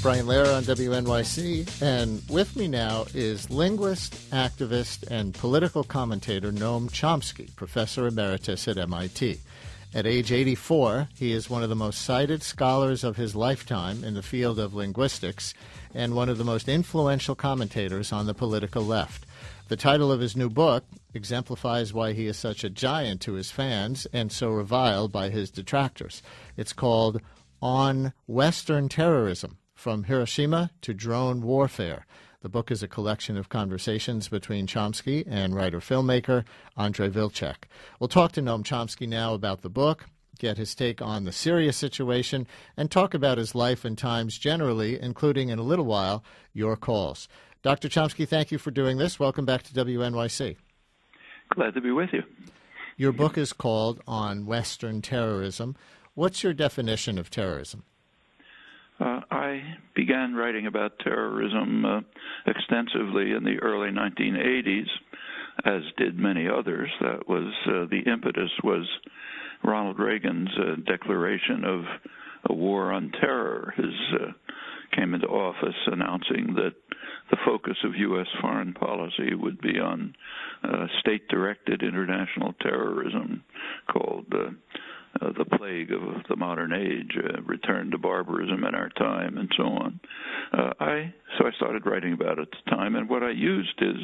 Brian Lehrer on WNYC, and with me now is linguist, activist, and political commentator Noam Chomsky, professor emeritus at MIT. At age 84, he is one of the most cited scholars of his lifetime in the field of linguistics and one of the most influential commentators on the political left. The title of his new book exemplifies why he is such a giant to his fans and so reviled by his detractors. It's called On Western Terrorism, From Hiroshima to Drone Warfare. The book is a collection of conversations between Chomsky and writer-filmmaker Andre Vltchek. We'll talk to Noam Chomsky now about the book, get his take on the Syria situation, and talk about his life and times generally, including in a little while your calls. Dr. Chomsky, thank you for doing this. Welcome back to WNYC. Glad to be with you. Your book is called On Western Terrorism. What's your definition of terrorism? I began writing about terrorism extensively in the early 1980s, as did many others. That was the impetus was Ronald Reagan's declaration of a war on terror. His came into office announcing that the focus of U.S. foreign policy would be on state-directed international terrorism called the plague of the modern age, return to barbarism in our time, and so on. So I started writing about it at the time, and what I used is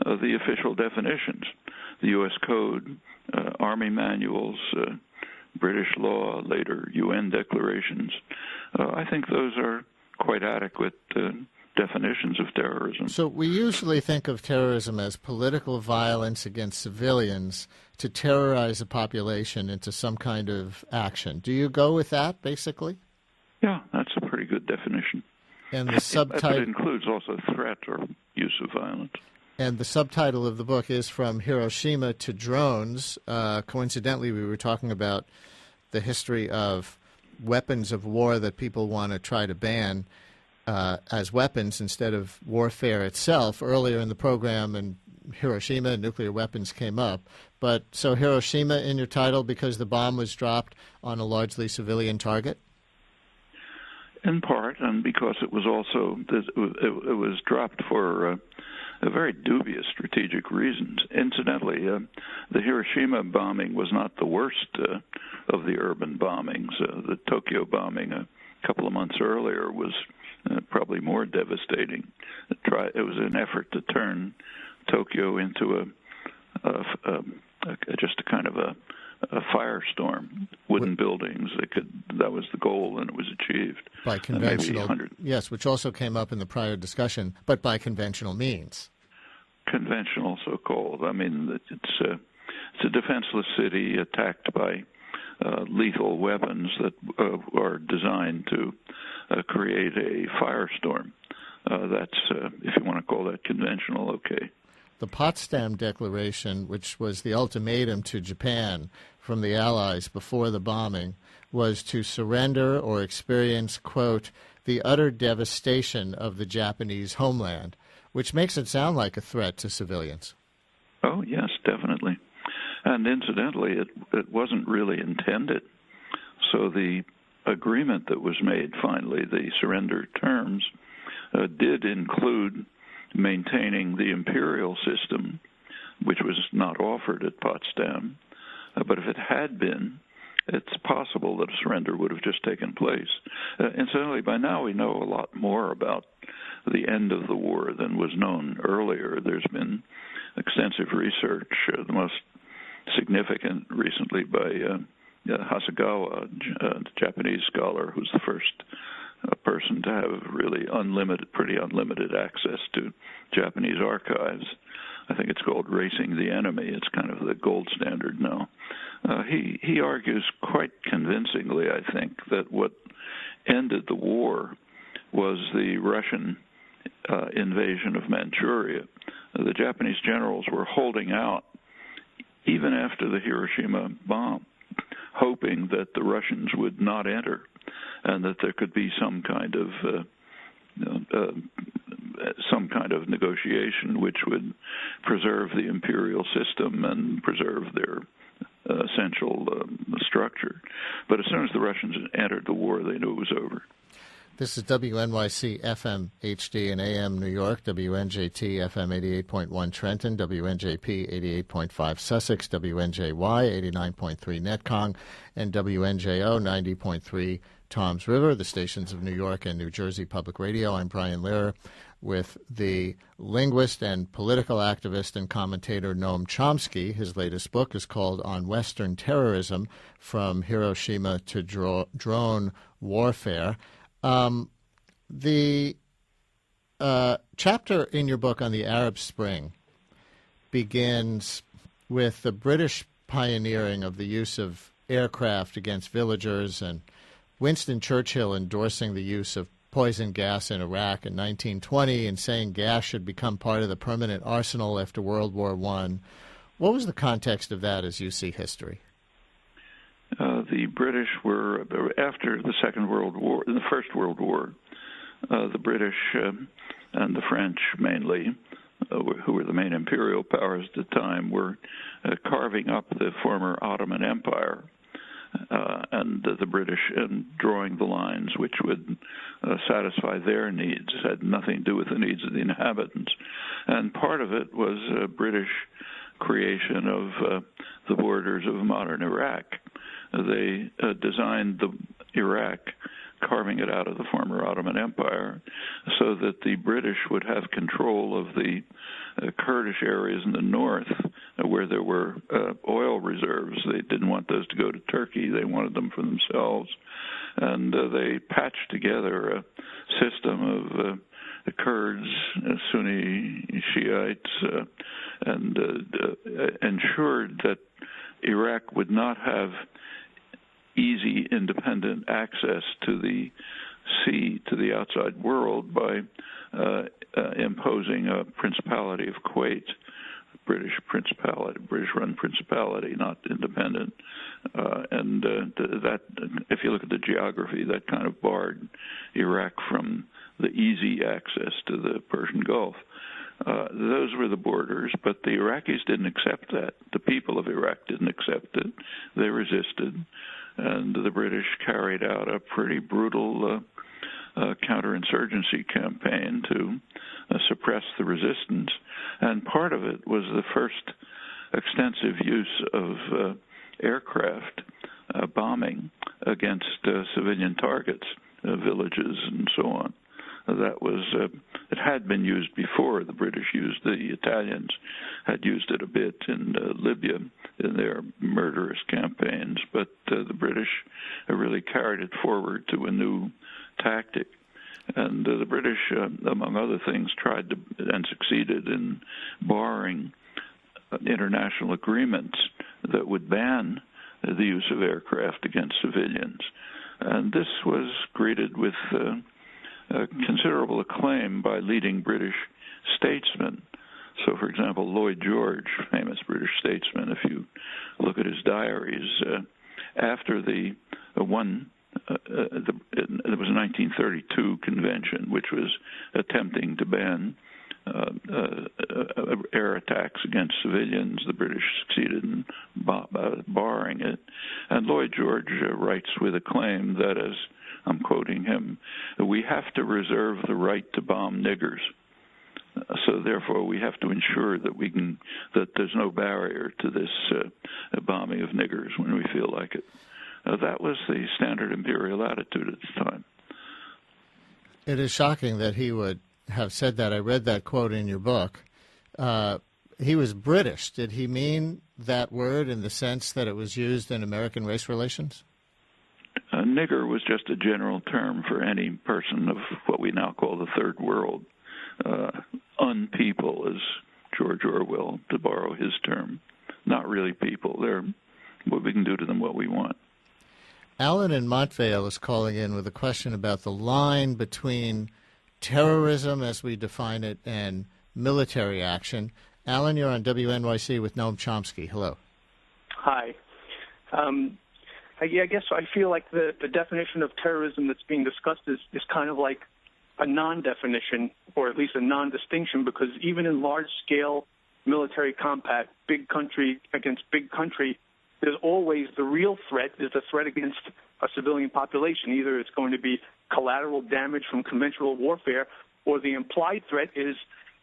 the official definitions, the U.S. Code, Army manuals, British law, later UN declarations. I think those are quite adequate definitions of terrorism. So we usually think of terrorism as political violence against civilians to terrorize a population into some kind of action. Do you go with that, basically? Yeah, that's a pretty good definition. And the subtitle... It includes also threat or use of violence. And the subtitle of the book is From Hiroshima to Drones. Coincidentally, we were talking about the history of weapons of war that people want to try to ban as weapons instead of warfare itself. Earlier in the program, and Hiroshima and nuclear weapons came up. But so Hiroshima in your title because the bomb was dropped on a largely civilian target? In part, and because it was also it was dropped for a very dubious strategic reasons. Incidentally, the Hiroshima bombing was not the worst of the urban bombings. The Tokyo bombing a couple of months earlier was probably more devastating. It was an effort to turn Tokyo into just a kind of a firestorm, wooden buildings. That was the goal, and it was achieved by conventional. Yes, which also came up in the prior discussion, but by conventional means. Conventional, so-called. I mean, it's a defenseless city attacked by lethal weapons that are designed to create a firestorm. That's, if you want to call that conventional, okay. The Potsdam Declaration, which was the ultimatum to Japan from the Allies before the bombing, was to surrender or experience, quote, the utter devastation of the Japanese homeland, which makes it sound like a threat to civilians. Oh, yes, definitely. And incidentally, it wasn't really intended. So the agreement that was made finally, the surrender terms, did include maintaining the imperial system, which was not offered at Potsdam. But if it had been, it's possible that a surrender would have just taken place. Incidentally, by now we know a lot more about the end of the war than was known earlier. There's been extensive research, the most significant recently by Hasegawa, a Japanese scholar who's the first person to have really pretty unlimited access to Japanese archives. I think it's called Racing the Enemy. It's kind of the gold standard now. He argues quite convincingly, I think, that what ended the war was the Russian invasion of Manchuria. The Japanese generals were holding out even after the Hiroshima bomb, hoping that the Russians would not enter and that there could be some kind of negotiation which would preserve the imperial system and preserve their essential structure. But as soon as the Russians entered the war, they knew it was over. This is WNYC FM HD and AM New York, WNJT FM 88.1 Trenton, WNJP 88.5 Sussex, WNJY 89.3 Netcong, and WNJO 90.3 Toms River, the stations of New York and New Jersey Public Radio. I'm Brian Lehrer with the linguist and political activist and commentator Noam Chomsky. His latest book is called On Western Terrorism, From Hiroshima to Drone Warfare. The chapter in your book on the Arab Spring begins with the British pioneering of the use of aircraft against villagers and Winston Churchill endorsing the use of poison gas in Iraq in 1920 and saying gas should become part of the permanent arsenal after World War I. What was the context of that as you see history? The British were, after the Second World War, the First World War, the British and the French mainly, who were the main imperial powers at the time, were carving up the former Ottoman Empire, and the British and drawing the lines which would satisfy their needs. It had nothing to do with the needs of the inhabitants. And part of it was British creation of the borders of modern Iraq. They designed the Iraq, carving it out of the former Ottoman Empire, so that the British would have control of the Kurdish areas in the north where there were oil reserves. They didn't want those to go to Turkey. They wanted them for themselves. And they patched together a system of the Kurds, Sunni Shiites, and ensured that Iraq would not have easy, independent access to the sea, to the outside world, by imposing a principality of Kuwait, British-run principality, not independent. That, if you look at the geography, that kind of barred Iraq from the easy access to the Persian Gulf. Those were the borders, but the Iraqis didn't accept that. The people of Iraq didn't accept it. They resisted, and the British carried out a pretty brutal counterinsurgency campaign to suppress the resistance. And part of it was the first extensive use of aircraft bombing against civilian targets, villages, and so on. That was, it had been used before. The British used, the Italians had used it a bit in Libya in their murderous campaigns, but the British really carried it forward to a new tactic. And the British, among other things, tried to and succeeded in barring international agreements that would ban the use of aircraft against civilians. And this was greeted with considerable acclaim by leading British statesmen. So, for example, Lloyd George, famous British statesman, if you look at his diaries, after there was a 1932 convention which was attempting to ban air attacks against civilians. The British succeeded in barring it. And Lloyd George writes with acclaim that, as I'm quoting him, we have to reserve the right to bomb niggers. So therefore, we have to ensure that there's no barrier to this bombing of niggers when we feel like it. That was the standard imperial attitude at the time. It is shocking that he would have said that. I read that quote in your book. He was British. Did he mean that word in the sense that it was used in American race relations? Nigger was just a general term for any person of what we now call the third world. Unpeople, as George Orwell, to borrow his term. Not really people. We can do to them what we want. Alan in Montvale is calling in with a question about the line between terrorism, as we define it, and military action. Alan, you're on WNYC with Noam Chomsky. Hello. Hi. I guess I feel like the definition of terrorism that's being discussed is kind of like a non-definition, or at least a non-distinction, because even in large-scale military combat, big country against big country, there's always the real threat is the threat against a civilian population. Either it's going to be collateral damage from conventional warfare, or the implied threat is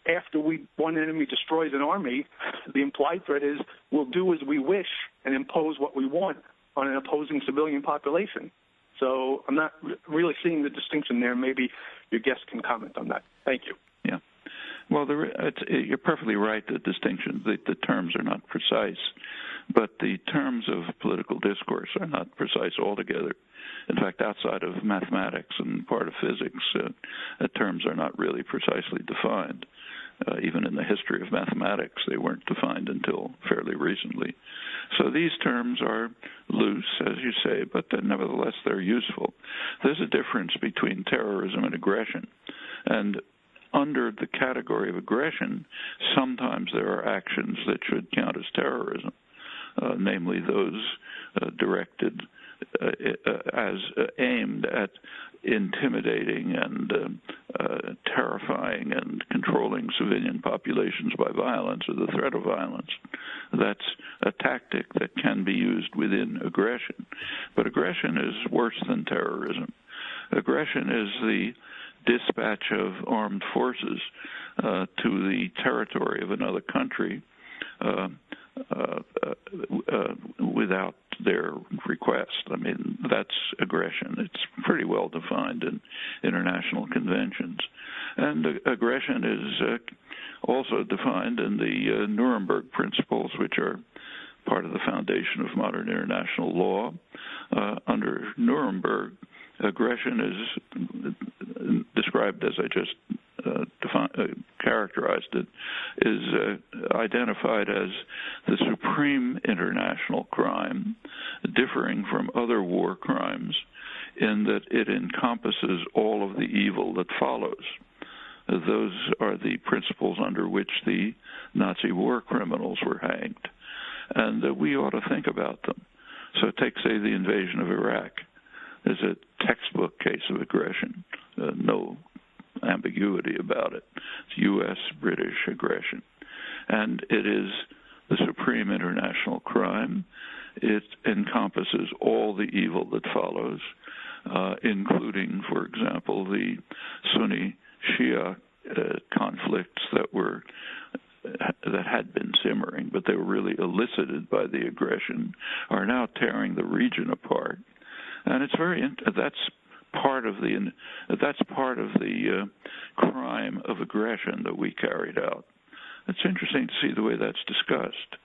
after one enemy destroys an army, the implied threat is we'll do as we wish and impose what we want on an opposing civilian population. So I'm not really seeing the distinction there. Maybe your guest can comment on that. Thank you. Yeah. Well, you're perfectly right, the distinction. The terms are not precise, but the terms of political discourse are not precise altogether. In fact, outside of mathematics and part of physics, terms are not really precisely defined. Even in the history of mathematics, they weren't defined until fairly recently. So these terms are loose, as you say, but nevertheless they're useful. There's a difference between terrorism and aggression. And under the category of aggression, sometimes there are actions that should count as terrorism, namely those directed as aimed at intimidating and terrifying and controlling civilian populations by violence or the threat of violence. That's a tactic that can be used within aggression. But aggression is worse than terrorism. Aggression is the dispatch of armed forces to the territory of another country without their request. I mean, that's aggression. It's pretty well defined in international conventions. And aggression is also defined in the Nuremberg principles, which are part of the foundation of modern international law. Under Nuremberg, aggression is described as I just characterized it, is identified as the supreme international crime, differing from other war crimes in that it encompasses all of the evil that follows. Those are the principles under which the Nazi war criminals were hanged, and we ought to think about them. So take, say, the invasion of Iraq. There's a textbook case of aggression, no ambiguity about it. It's U.S. British aggression. And it is the supreme international crime. It encompasses all the evil that follows, including, for example, the Sunni-Shia conflicts that had been simmering, but they were really elicited by the aggression, are now tearing the region apart. And it's that's part of the crime of aggression that we carried out. It's interesting to see the way that's discussed.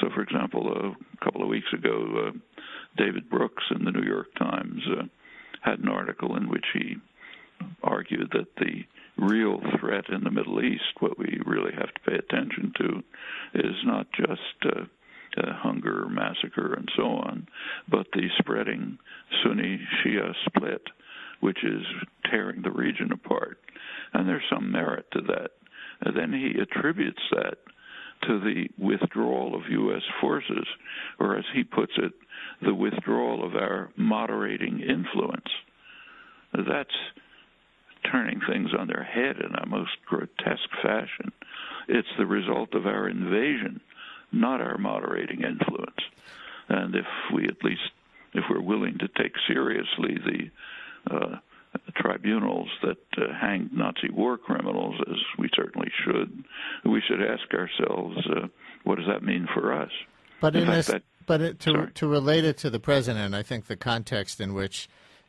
So, for example, a couple of weeks ago, David Brooks in the New York Times had an article in which he argued that the real threat in the Middle East, what we really have to pay attention to, is not just hunger, massacre, and so on, but the spreading Sunni-Shia split, which is tearing the region apart. And there's some merit to that. And then he attributes that to the withdrawal of U.S. forces, or as he puts it, the withdrawal of our moderating influence. That's turning things on their head in a most grotesque fashion. It's the result of our invasion, not our moderating influence. And if we're willing to take seriously the tribunals that hanged Nazi war criminals, as we certainly should, we should ask ourselves, what does that mean for us? But to relate it to the president, I think the context in which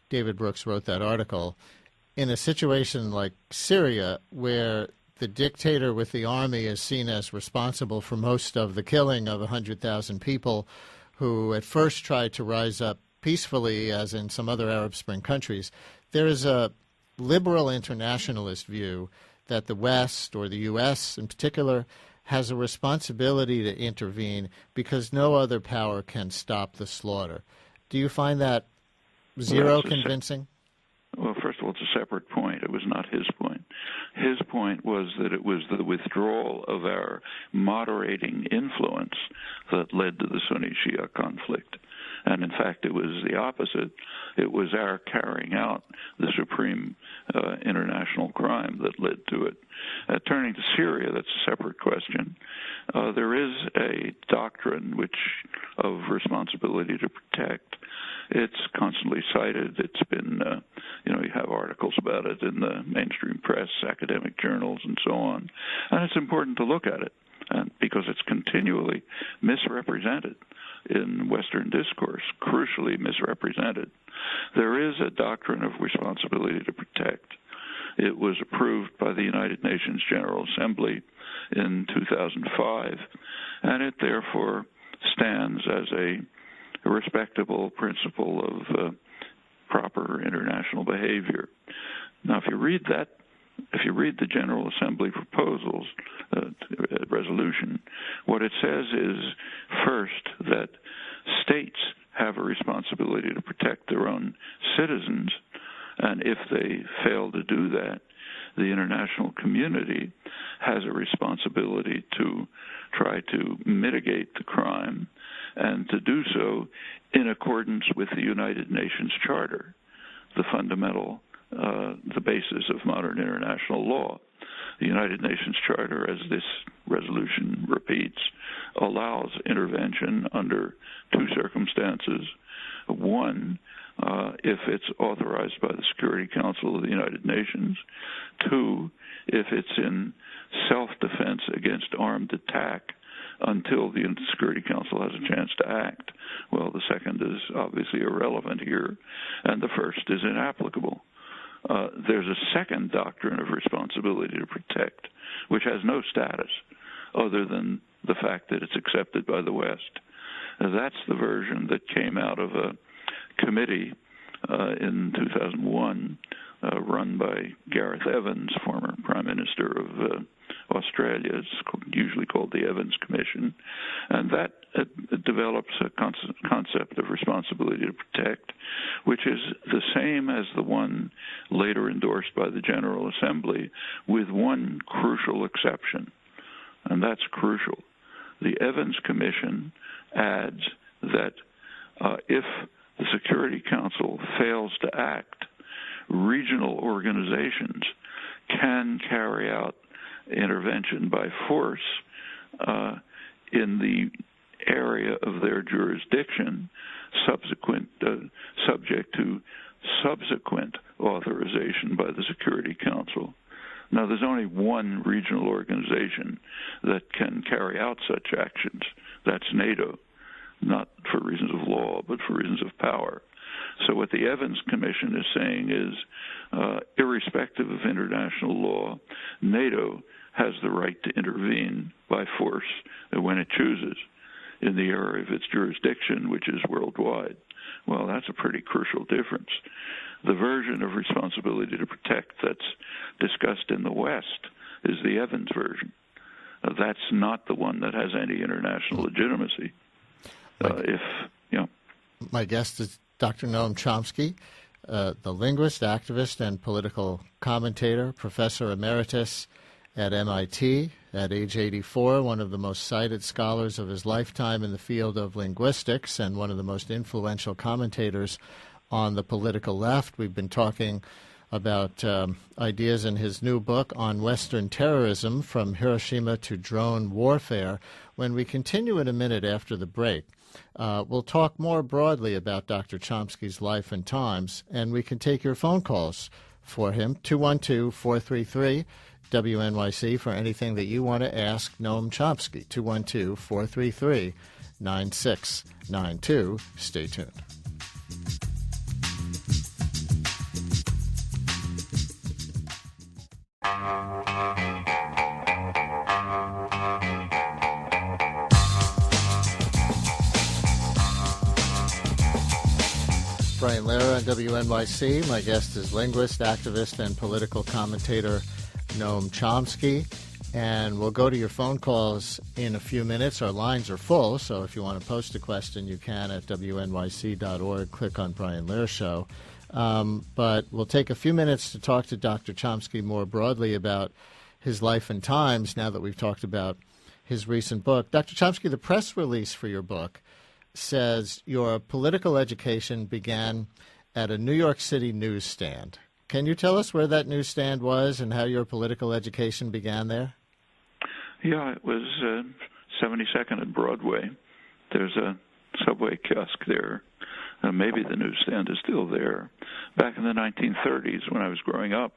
David Brooks wrote that article, in a situation like Syria, where the dictator with the army is seen as responsible for most of the killing of 100,000 people who at first tried to rise up peacefully, as in some other Arab Spring countries, there is a liberal internationalist view that the West, or the U.S. in particular, has a responsibility to intervene because no other power can stop the slaughter. Do you find that convincing? Well, first of all, it's a separate point. It was not his point. His point was that it was the withdrawal of our moderating influence that led to the Sunni-Shia conflict. And in fact, it was the opposite. It was our carrying out the supreme international crime that led to it. Turning to Syria, that's a separate question. There is a doctrine of responsibility to protect. It's constantly cited. It's been, you have articles about it in the mainstream press, academic journals, and so on. And it's important to look at it because it's continually misrepresented in Western discourse, crucially misrepresented. There is a doctrine of responsibility to protect. It was approved by the United Nations General Assembly in 2005, and it therefore stands as a respectable principle of proper international behavior. Now, if you read the General Assembly proposals, resolution, what it says is, first, that states have a responsibility to protect their own citizens, and if they fail to do that, the international community has a responsibility to try to mitigate the crime and to do so in accordance with the United Nations Charter, the fundamental, the basis of modern international law. The United Nations Charter, as this resolution repeats, allows intervention under two circumstances. One, if it's authorized by the Security Council of the United Nations. Two, if it's in self-defense against armed attack until the Security Council has a chance to act. Well, the second is obviously irrelevant here, and the first is inapplicable. There's a second doctrine of responsibility to protect, which has no status other than the fact that it's accepted by the West. That's the version that came out of a committee in 2001 run by Gareth Evans, former Prime Minister of Australia. It's usually called the Evans Commission. And that develops a concept of responsibility to protect, which is the same as the one later endorsed by the General Assembly, with one crucial exception. And that's crucial. The Evans Commission adds that if the Security Council fails to act, regional organizations can carry out intervention by force in the area of their jurisdiction, subject to subsequent authorization by the Security Council. Now, there's only one regional organization that can carry out such actions. That's NATO, not for reasons of law, but for reasons of power. So what the Evans Commission is saying is, irrespective of international law, NATO has the right to intervene by force when it chooses in the area of its jurisdiction, which is worldwide. Well, that's a pretty crucial difference. The version of responsibility to protect that's discussed in the West is the Evans version. That's not the one that has any international legitimacy. My guest is Dr. Noam Chomsky, the linguist, activist, and political commentator, professor emeritus at MIT at age 84, one of the most cited scholars of his lifetime in the field of linguistics and one of the most influential commentators on the political left. We've been talking about ideas in his new book on Western Terrorism, From Hiroshima to Drone Warfare. When we continue in a minute after the break, we'll talk more broadly about Dr. Chomsky's life and times, and we can take your phone calls for him, 212-433-WNYC, for anything that you want to ask Noam Chomsky, 212-433-9692. Stay tuned. Brian Lehrer on WNYC. My guest is linguist, activist, and political commentator Noam Chomsky. And we'll go to your phone calls in a few minutes. Our lines are full, so if you want to post a question, you can at WNYC.org. Click on Brian Lehrer Show. But we'll take a few minutes to talk to Dr. Chomsky more broadly about his life and times now that we've talked about his recent book. Dr. Chomsky, the press release for your book says your political education began at a New York City newsstand. Can you tell us where that newsstand was and how your political education began there? Yeah, it was 72nd and Broadway. There's a subway kiosk there. Maybe the newsstand is still there. Back in the 1930s, when I was growing up,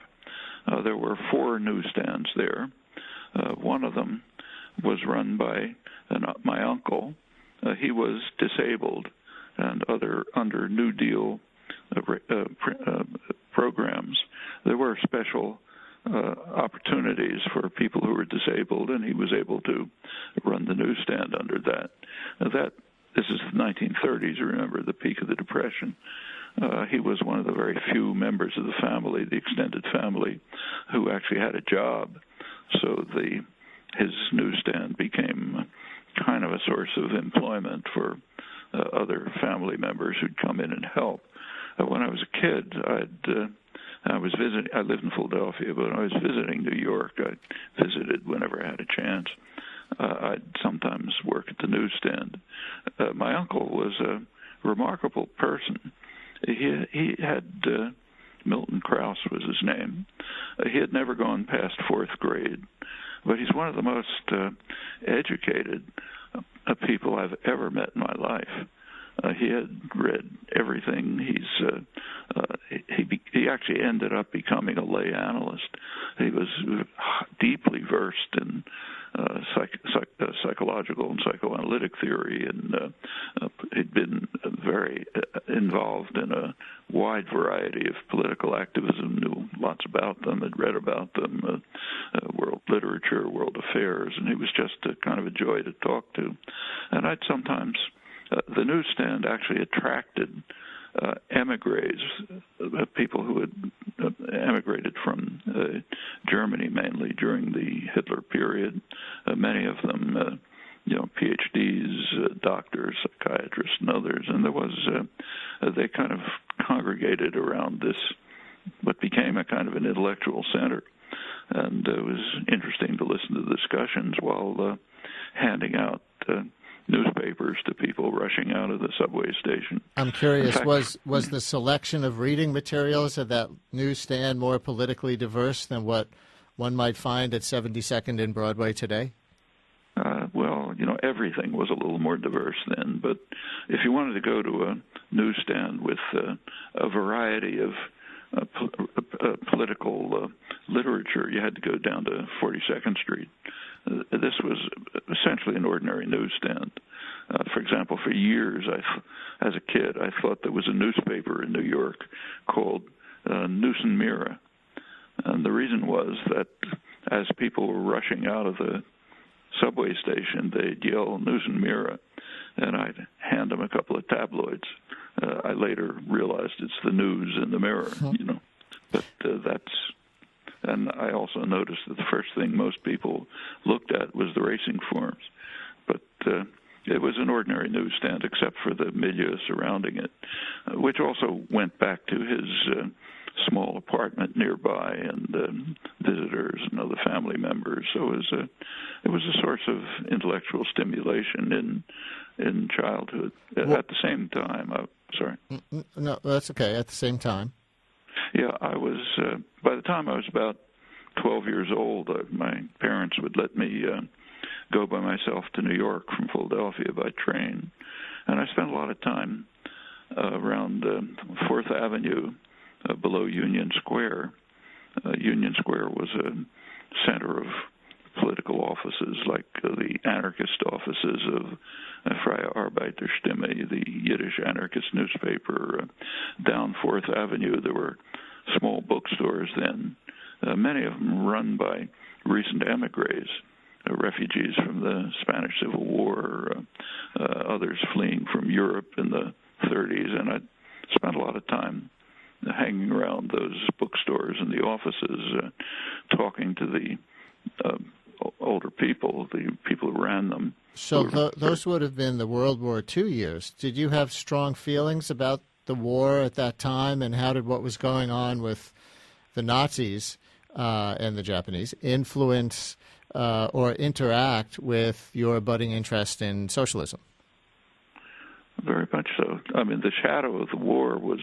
there were 4 newsstands there. One of them was run by my uncle. He was disabled, and under New Deal programs, there were special opportunities for people who were disabled, and he was able to run the newsstand under that. This is the 1930s, remember, the peak of the Depression. He was one of the very few members of the family, the extended family, who actually had a job. So his newsstand became kind of a source of employment for other family members who'd come in and help. When I was a kid, I was visiting. I lived in Philadelphia, but when I was visiting New York, I visited whenever I had a chance. I'd sometimes work at the newsstand. My uncle was a remarkable person. He had Milton Krause was his name. He had never gone past 4th grade, but he's one of the most educated people I've ever met in my life. He had read everything. He actually ended up becoming a lay analyst. He was deeply versed in psychological and psychoanalytic theory, and he'd been very involved in a wide variety of political activism, knew lots about them, had read about them, world literature, world affairs, and he was just kind of a joy to talk to. And I'd sometimes, the newsstand actually attracted emigres, people who had emigrated from Germany mainly during the Hitler period. Many of them, PhDs, doctors, psychiatrists, and others. And there was, they kind of congregated around this, what became a kind of an intellectual center. And it was interesting to listen to the discussions while handing out newspapers to people rushing out of the subway station. I'm curious, was the selection of reading materials at that newsstand more politically diverse than what one might find at 72nd and Broadway today? Well, everything was a little more diverse then, but if you wanted to go to a newsstand with a variety of political literature, you had to go down to 42nd Street. This was essentially an ordinary newsstand. For example, for years, as a kid, I thought there was a newspaper in New York called News and Mirror. And the reason was that as people were rushing out of the subway station, they'd yell, "News and Mirror," and I'd hand them a couple of tabloids. I later realized it's the news and the mirror, But and I also noticed that the first thing most people looked at was the racing forms. But it was an ordinary newsstand except for the milieu surrounding it, which also went back to his small apartment nearby and visitors and other family members. So it was a source of intellectual stimulation in childhood. At the same time, sorry. No, that's okay. At the same time. Yeah, I was, by the time I was about 12 years old, my parents would let me go by myself to New York from Philadelphia by train. And I spent a lot of time around 4th Avenue below Union Square. Union Square was a center of political offices like the anarchist offices of Freie Arbeiterstimme, the Yiddish anarchist newspaper. Down 4th Avenue, there were small bookstores then, many of them run by recent emigres, refugees from the Spanish Civil War, others fleeing from Europe in the 30s, and I spent a lot of time hanging around those bookstores and the offices, talking to the older people, the people who ran them. So those would have been the World War II years. Did you have strong feelings about the war at that time, and how did what was going on with the Nazis and the Japanese influence or interact with your budding interest in socialism? Very much so. I mean, the shadow of the war was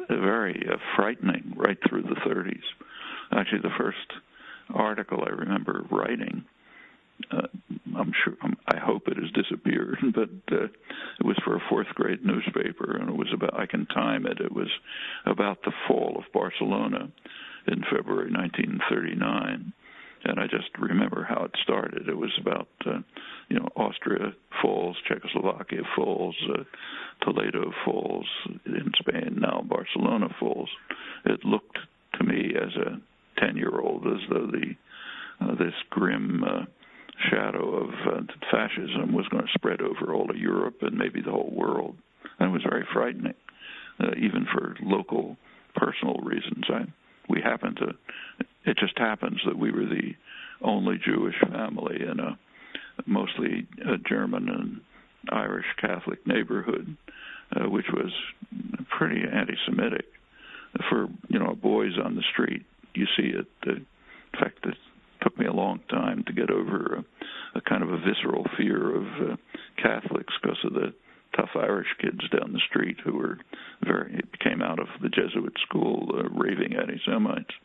very frightening right through the 30s. Actually, the first article I remember writing, I'm sure hope it has disappeared, but it was for a fourth-grade newspaper, and it was about, I can time it, it was about the fall of Barcelona in February 1939. And I just remember how it started. It was about, Austria falls, Czechoslovakia falls, Toledo falls in Spain, now Barcelona falls. It looked to me as a 10-year-old as though this grim shadow of fascism was going to spread over all of Europe and maybe the whole world. And it was very frightening, even for local, personal reasons. It just happens that we were the only Jewish family in a mostly German and Irish Catholic neighborhood, which was pretty anti-Semitic. For, boys on the street, you see it. In fact, it took me a long time to get over a kind of a visceral fear of Catholics because of the tough Irish kids down the street who came out of the Jesuit school, raving anti-Semites.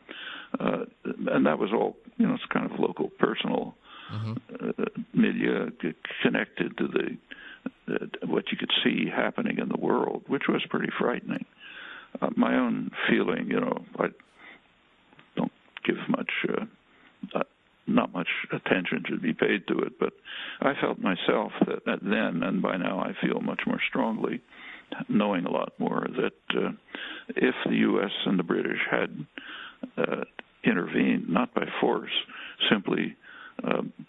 And that was all, it's kind of local, personal media connected to what you could see happening in the world, which was pretty frightening. My own feeling, I don't give not much attention should be paid to it, but I felt myself that then, and by now I feel much more strongly, knowing a lot more, that if the U.S. and the British had intervened, not by force, simply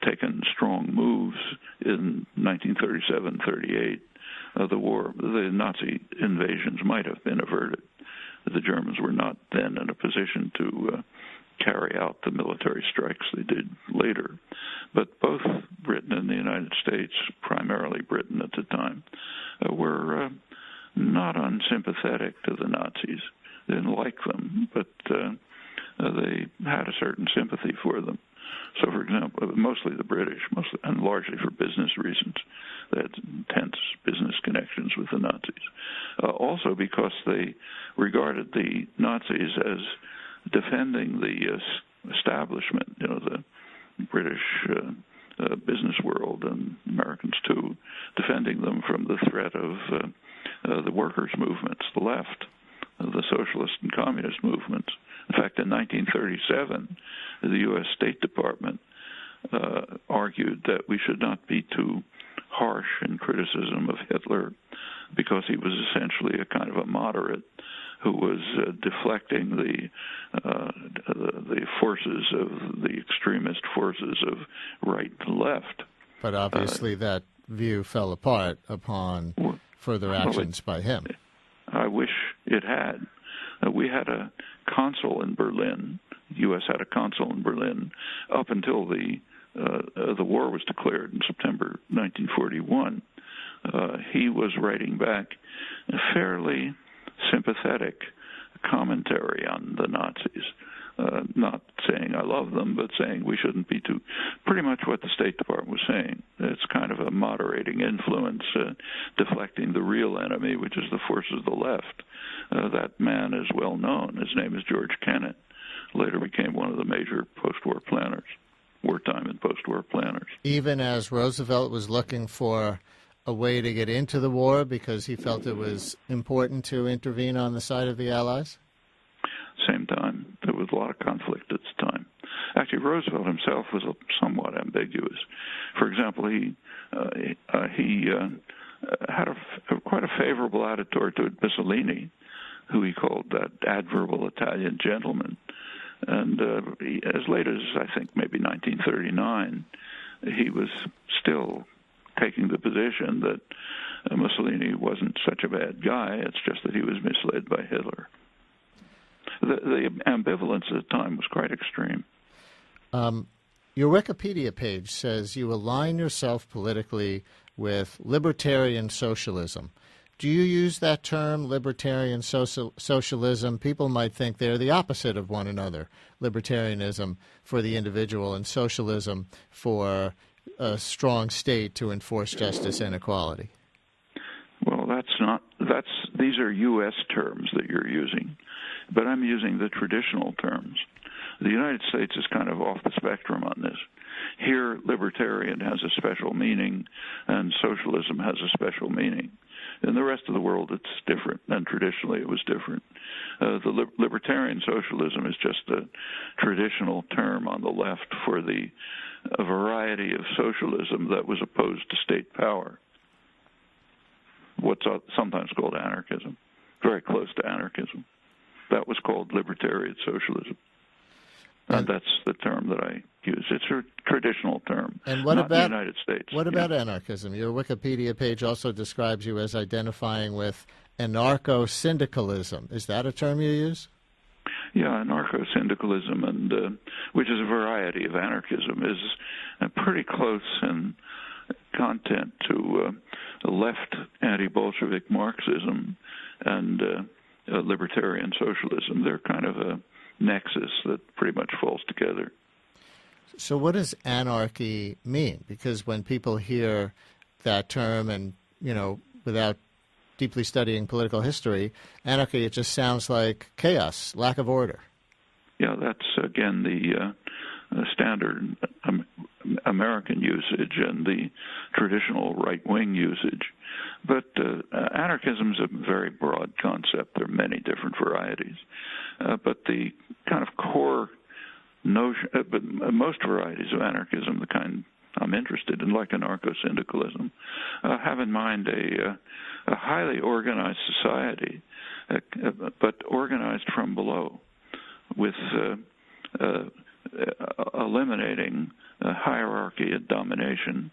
taken strong moves in 1937-38, the Nazi invasions might have been averted. The Germans were not then in a position to carry out the military strikes they did later. But both Britain and the United States, primarily Britain at the time, were not unsympathetic to the Nazis. They didn't like them, but they had a certain sympathy for them. So, for example, mostly the British, and largely for business reasons. They had intense business connections with the Nazis. Also because they regarded the Nazis as defending the establishment, the British business world, and Americans too, defending them from the threat of the workers' movements, the left, the socialist and communist movements. In fact, in 1937, the U.S. State Department argued that we should not be too harsh in criticism of Hitler because he was essentially a kind of a moderate who was deflecting the forces of the extremist forces of right and left. But obviously that view fell apart upon further actions by him. I wish it had. We had a consul in Berlin. The U.S. had a consul in Berlin up until the war was declared in September 1941. He was writing back a fairly sympathetic commentary on the Nazis, not saying I love them, but saying we shouldn't be too, pretty much what the State Department was saying. It's kind of a moderating influence, deflecting the real enemy, which is the forces of the left. That man is well known. His name is George Kennan. Later became one of the major post-war planners, wartime and post-war planners. Even as Roosevelt was looking for a way to get into the war because he felt it was important to intervene on the side of the Allies? Same time. There was a lot of conflict at the time. Actually, Roosevelt himself was somewhat ambiguous. For example, he had quite a favorable attitude toward Mussolini, who he called that admirable Italian gentleman. And as late as, I think, maybe 1939, he was still taking the position that Mussolini wasn't such a bad guy. It's just that he was misled by Hitler. The ambivalence at the time was quite extreme. Your Wikipedia page says you align yourself politically with Libertarian Socialism. Do you use that term, Libertarian Socialism? People might think they're the opposite of one another. Libertarianism for the individual and socialism for a strong state to enforce justice and equality. Well, these are U.S. terms that you're using, but I'm using the traditional terms. The United States is kind of off the spectrum on this. Here, libertarian has a special meaning, and socialism has a special meaning. In the rest of the world, it's different, and traditionally it was different. The libertarian socialism is just a traditional term on the left for a variety of socialism that was opposed to state power. What's sometimes called anarchism, very close to anarchism. That was called libertarian socialism. And that's the term that I use. It's a traditional term. And what not about the United States? What about anarchism? Your Wikipedia page also describes you as identifying with Anarcho-Syndicalism. Is that a term you use? Yeah, Anarcho-Syndicalism, and which is a variety of anarchism, is pretty close in content to left anti-Bolshevik Marxism and libertarian socialism. They're kind of a nexus that pretty much falls together. So what does anarchy mean? Because when people hear that term and, without deeply studying political history, anarchy, it just sounds like chaos, lack of order. Yeah, that's, again, the standard American usage and the traditional right-wing usage. But anarchism is a very broad concept. There are many different varieties. But the kind of core notion, but most varieties of anarchism, the kind I'm interested in, like anarcho-syndicalism, have in mind a highly organized society, but organized from below, with eliminating hierarchy and domination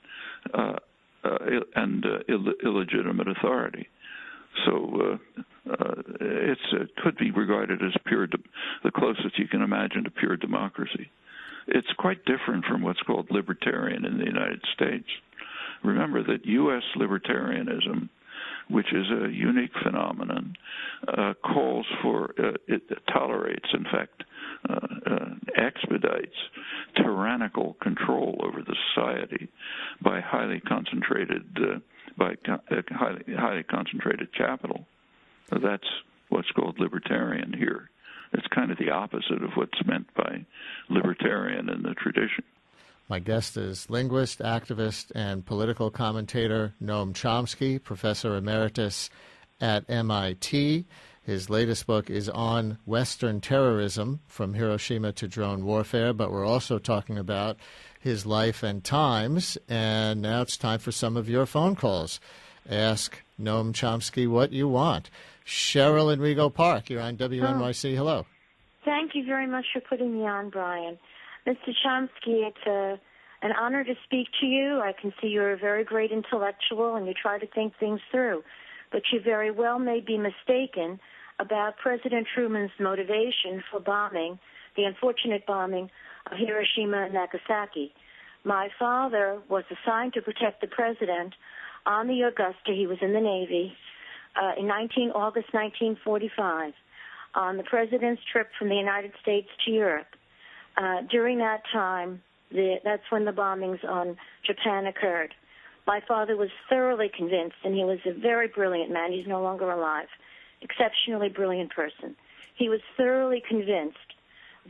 and illegitimate authority. So it could be regarded as the closest you can imagine to pure democracy. It's quite different from what's called libertarian in the United States. Remember that U.S. libertarianism, which is a unique phenomenon, calls for, it tolerates, in fact, expedites tyrannical control over the society by highly concentrated capital. That's what's called libertarian here. It's kind of the opposite of what's meant by libertarian in the tradition. My guest is linguist, activist, and political commentator Noam Chomsky, professor emeritus at MIT. His latest book is on Western Terrorism, from Hiroshima to Drone Warfare, but we're also talking about his life and times. And now it's time for some of your phone calls. Ask Noam Chomsky what you want. Cheryl in Rego Park, you're on WNYC. Hello. Thank you very much for putting me on, Brian. Mr. Chomsky, it's an honor to speak to you. I can see you're a very great intellectual and you try to think things through. But you very well may be mistaken about President Truman's motivation for bombing, the unfortunate bombing of Hiroshima and Nagasaki. My father was assigned to protect the president on the Augusta. He was in the Navy in August 1945 on the president's trip from the United States to Europe. During that time, that's when the bombings on Japan occurred. My father was thoroughly convinced, and he was a very brilliant man. He's no longer alive. Exceptionally brilliant person. He was thoroughly convinced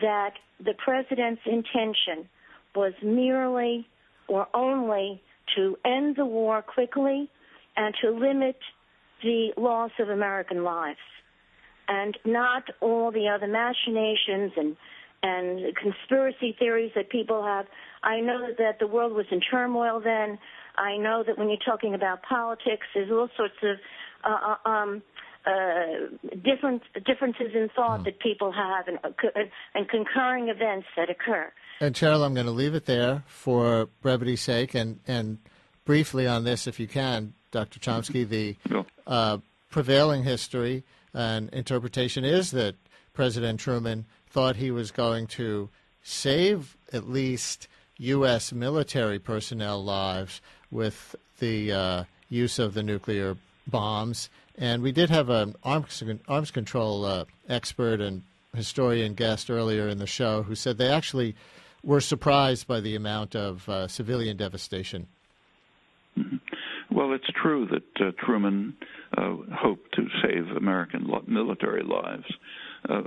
that the president's intention was merely or only to end the war quickly and to limit the loss of American lives, and not all the other machinations and conspiracy theories that people have. I know that the world was in turmoil then. I know that when you're talking about politics, there's all sorts of differences in thought that people have and concurring events that occur. And Cheryl, I'm going to leave it there for brevity's sake, and briefly on this, if you can, Dr. Chomsky, the prevailing history and interpretation is that President Truman thought he was going to save at least U.S. military personnel lives with the use of the nuclear bombs. And we did have an arms control expert and historian guest earlier in the show who said they actually were surprised by the amount of civilian devastation. Mm-hmm. Well, it's true that Truman hoped to save American military lives,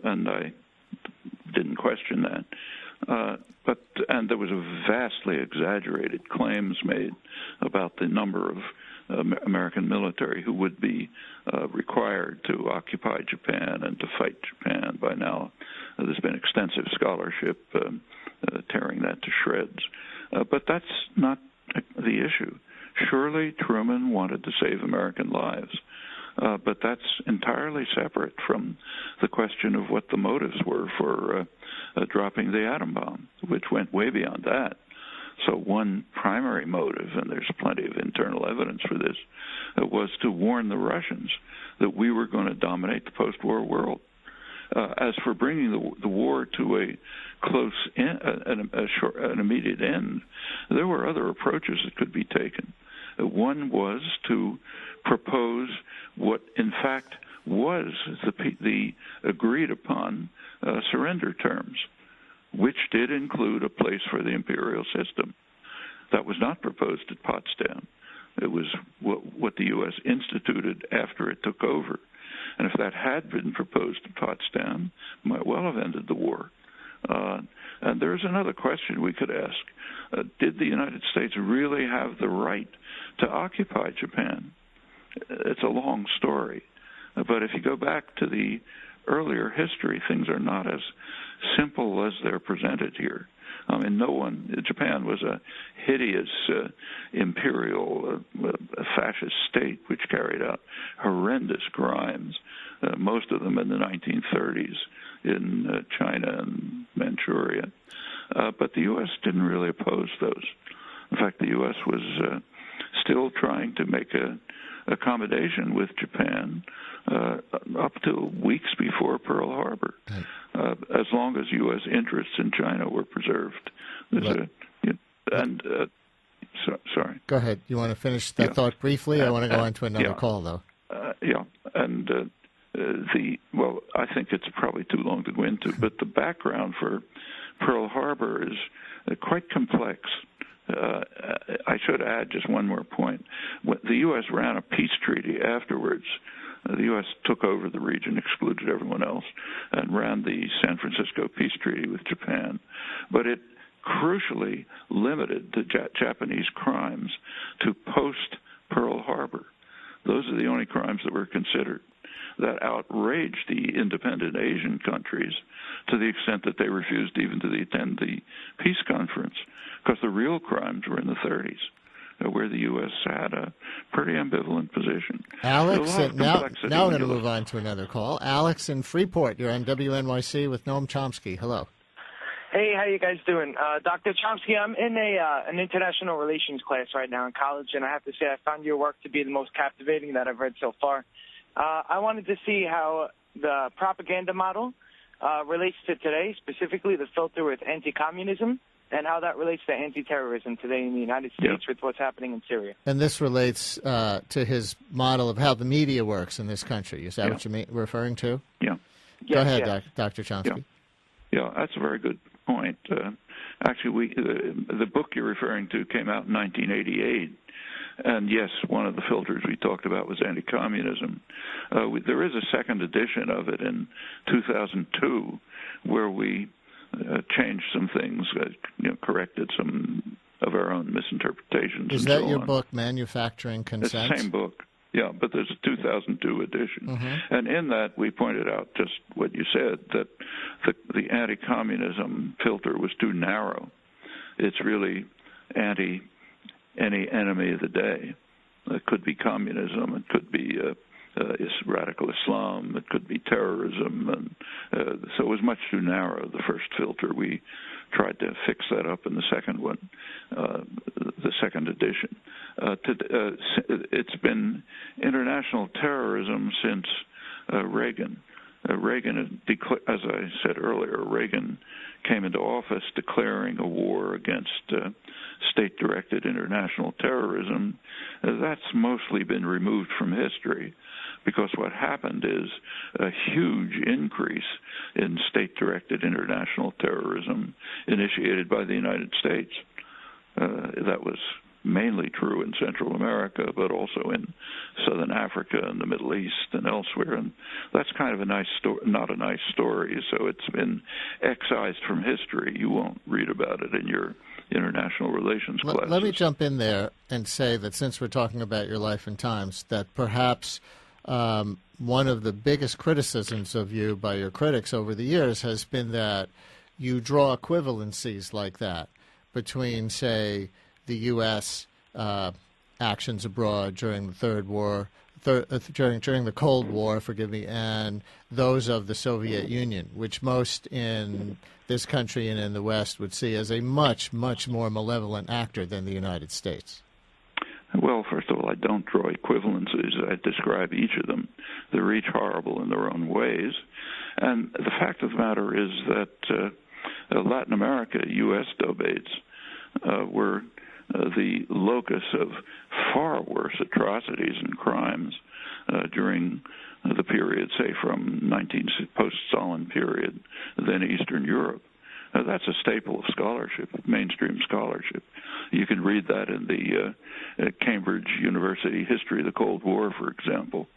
and I didn't question that. And there was a vastly exaggerated claims made about the number of American military who would be required to occupy Japan and to fight Japan. By now, there's been extensive scholarship tearing that to shreds. But that's not the issue. Surely Truman wanted to save American lives, but that's entirely separate from the question of what the motives were for dropping the atom bomb, which went way beyond that. So one primary motive, and there's plenty of internal evidence for this, was to warn the Russians that we were going to dominate the post-war world. As for bringing the war to a close end, an immediate end, there were other approaches that could be taken. One was to propose what, in fact, was the agreed-upon surrender terms, which did include a place for the imperial system. That was not proposed at Potsdam. It was what the U.S. instituted after it took over. And if that had been proposed at Potsdam, it might well have ended the war. And there's another question we could ask. Did the United States really have the right to occupy Japan? It's a long story. But if you go back to the earlier history, things are not as simple as they're presented here. I mean, Japan was a hideous imperial fascist state which carried out horrendous crimes, most of them in the 1930s in China and Manchuria. But the U.S. didn't really oppose those. In fact, the U.S. was still trying to make an accommodation with Japan up to weeks before Pearl Harbor, as long as U.S. interests in China were preserved. Sorry. Go ahead. You want to finish that thought briefly? I want to go on to another call, though. I think it's probably too long to go into, but the background for Pearl Harbor is quite complex. I should add just one more point. The U.S. ran a peace treaty afterwards. The U.S. took over the region, excluded everyone else, and ran the San Francisco Peace Treaty with Japan. But it crucially limited the Japanese crimes to post-Pearl Harbor. Those are the only crimes that were considered. That outraged the independent Asian countries to the extent that they refused even to attend the peace conference, because the real crimes were in the 30s, where the U.S. had a pretty ambivalent position. Alex, now I'm going to move on to another call. Alex in Freeport, you're on WNYC with Noam Chomsky. Hello. Hey, how you guys doing? Dr. Chomsky, I'm in an international relations class right now in college, and I have to say I found your work to be the most captivating that I've read so far. I wanted to see how the propaganda model relates to today, specifically the filter with anti-communism, and how that relates to anti-terrorism today in the United States with what's happening in Syria. And this relates to his model of how the media works in this country. Is that what you're referring to? Yeah. Go ahead, Dr. Chomsky. Yeah, that's a very good point. Actually, the book you're referring to came out in 1988. And yes, one of the filters we talked about was anti-communism. There is a second edition of it in 2002 where we changed some things, corrected some of our own misinterpretations. Is that your book, Manufacturing Consent? It's the same book, yeah, but there's a 2002 edition. Mm-hmm. And in that we pointed out just what you said, that the anti-communism filter was too narrow. It's really any enemy of the day. It could be communism, it could be radical Islam, it could be terrorism, and so it was much too narrow, the first filter. We tried to fix that up in the second one, the second edition. It's been international terrorism since Reagan. Reagan, as I said earlier, Reagan came into office declaring a war against state-directed international terrorism. That's mostly been removed from history because what happened is a huge increase in state-directed international terrorism initiated by the United States. That was mainly true in Central America, but also in Southern Africa and the Middle East and elsewhere. And that's kind of a nice story, not a nice story, so it's been excised from history. You won't read about it in your international relations classes. Let me jump in there and say that since we're talking about your life and times, that perhaps one of the biggest criticisms of you by your critics over the years has been that you draw equivalencies like that between, say, the U.S. Actions abroad during the during the Cold War, and those of the Soviet Union, which most in this country and in the West would see as a much, much more malevolent actor than the United States. Well, first of all, I don't draw equivalencies. I describe each of them. They're each horrible in their own ways. And the fact of the matter is that Latin America, U.S. debates, were the locus of far worse atrocities and crimes during the period, say, from post-Stalin period than Eastern Europe. That's a staple of scholarship, mainstream scholarship. You can read that in the Cambridge University History of the Cold War, for example.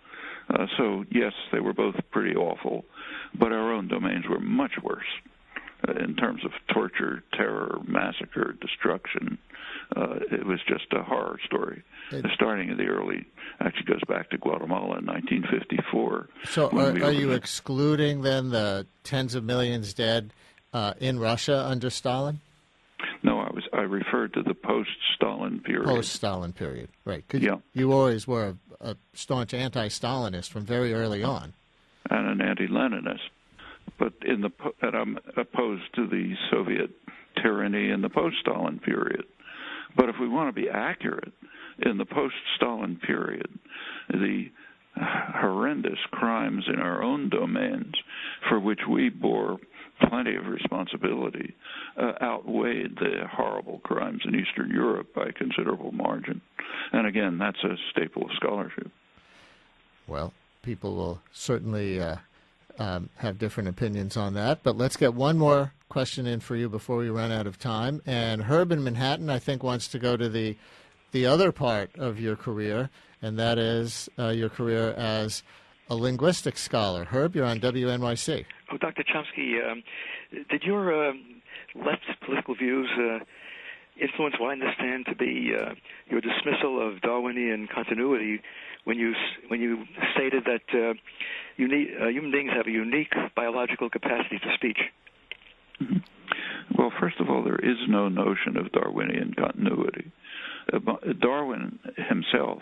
So, yes, they were both pretty awful, but our own domains were much worse in terms of torture, terror, massacre, destruction. It was just a horror story. Starting in the actually goes back to Guatemala in 1954. So are you excluding then the tens of millions dead in Russia under Stalin? No, I referred to the post-Stalin period. Post-Stalin period, right. Yeah. You always were a staunch anti-Stalinist from very early on. And an anti-Leninist. But and I'm opposed to the Soviet tyranny in the post-Stalin period. But if we want to be accurate, in the post-Stalin period, the horrendous crimes in our own domains for which we bore plenty of responsibility outweighed the horrible crimes in Eastern Europe by a considerable margin. And again, that's a staple of scholarship. Well, people will certainly have different opinions on that. But let's get one more question in for you before we run out of time. And Herb in Manhattan, I think, wants to go to the other part of your career, and that is your career as a linguistics scholar. Herb, you're on WNYC. Oh, Dr. Chomsky, did your left political views influence what I understand to be your dismissal of Darwinian continuity when you stated that human beings have a unique biological capacity for speech? Mm-hmm. Well, first of all, there is no notion of Darwinian continuity. Darwin himself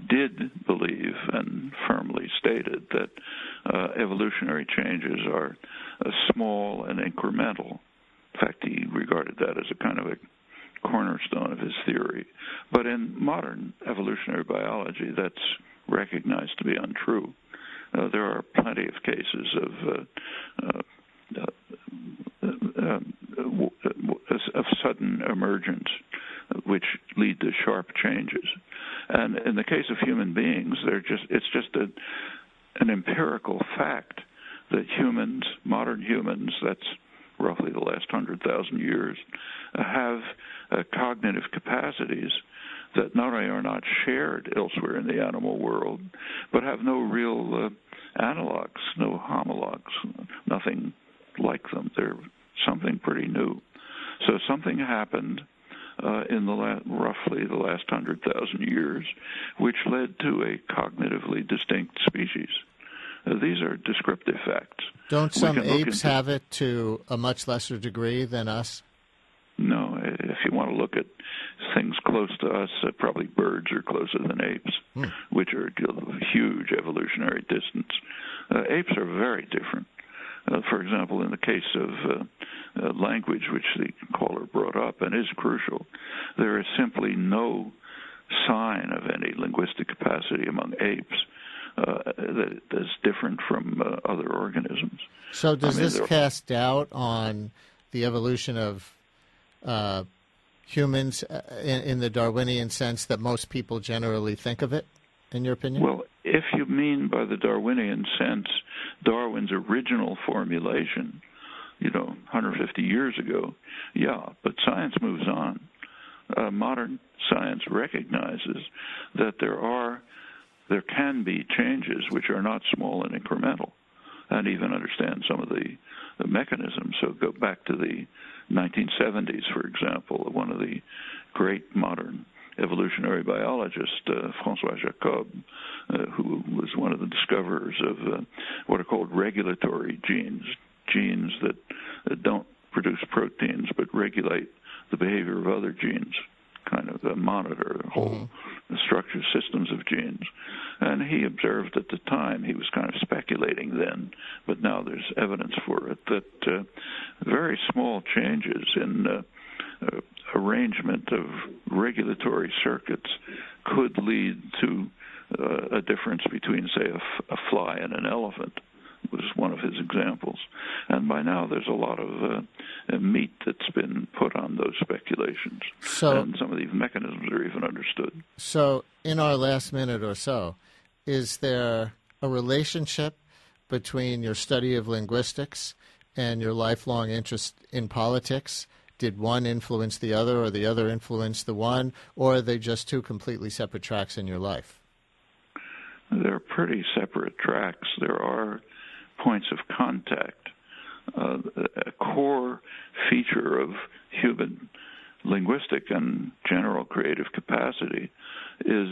did believe and firmly stated that evolutionary changes are small and incremental. In fact, he regarded that as a kind of a cornerstone of his theory. But in modern evolutionary biology, that's recognized to be untrue. There are plenty of cases of sudden emergence which lead to sharp changes. And in the case of human beings, it's just an empirical fact that humans, modern humans, that's roughly the last 100,000 years, have cognitive capacities that not only are not shared elsewhere in the animal world, but have no real analogs, no homologs, nothing like them. They're something pretty new. So something happened in roughly the last 100,000 years, which led to a cognitively distinct species. These are descriptive facts. Don't some apes have it to a much lesser degree than us? No. If you want to look at things close to us, probably birds are closer than apes, which are a huge evolutionary distance. Apes are very different. For example, in the case of language, which the caller brought up and is crucial, there is simply no sign of any linguistic capacity among apes that is different from other organisms. So does this cast doubt on the evolution of humans in the Darwinian sense that most people generally think of it, in your opinion? Well, if you mean by the Darwinian sense Darwin's original formulation, 150 years ago, yeah, but science moves on. modern science recognizes that there can be changes which are not small and incremental, and even understand some of the mechanisms. So go back to the 1970s, for example. One of the great modern evolutionary biologists, François Jacob, who was one of the discoverers of what are called regulatory genes, genes that don't produce proteins but regulate the behavior of other genes, kind of monitor the whole structure systems of genes. And he observed at the time, he was kind of speculating then, but now there's evidence for it, that very small changes in arrangement of regulatory circuits could lead to a difference between, say, a fly and an elephant, was one of his examples. And by now there's a lot of meat that's been put on those speculations. And some of these mechanisms are even understood. So in our last minute or so, is there a relationship between your study of linguistics and your lifelong interest in politics? Did one influence the other, or the other influence the one, or are they just two completely separate tracks in your life? They're pretty separate tracks. There are points of contact. A core feature of human linguistic and general creative capacity is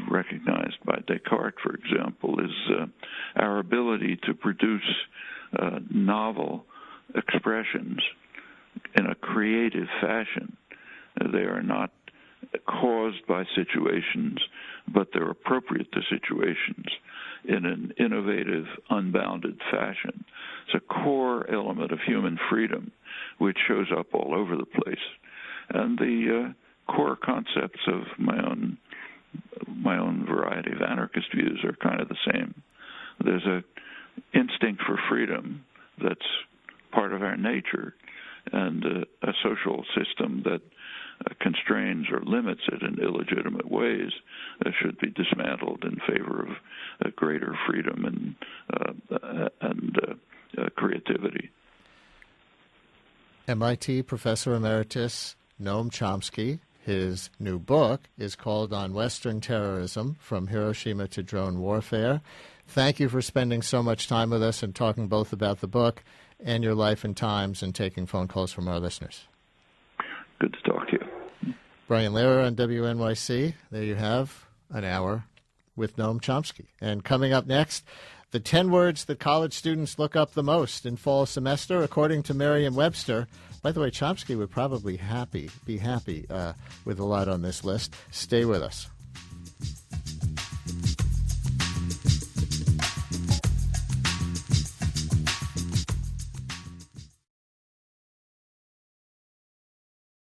recognized by Descartes, for example, is our ability to produce novel expressions in a creative fashion. They are not caused by situations, but they're appropriate to situations in an innovative, unbounded fashion. It's a core element of human freedom, which shows up all over the place. And the core concepts of my own variety of anarchist views are kind of the same. There's an instinct for freedom that's part of our nature, and a social system that constrains or limits it in illegitimate ways should be dismantled in favor of greater freedom and creativity. MIT Professor Emeritus Noam Chomsky. His new book is called On Western Terrorism, From Hiroshima to Drone Warfare. Thank you for spending so much time with us and talking both about the book and your life and times and taking phone calls from our listeners. Good to talk to you. Brian Lehrer on WNYC. There you have an hour with Noam Chomsky. And coming up next, the 10 words that college students look up the most in fall semester, according to Merriam-Webster. By the way, Chomsky would probably be happy with a lot on this list. Stay with us.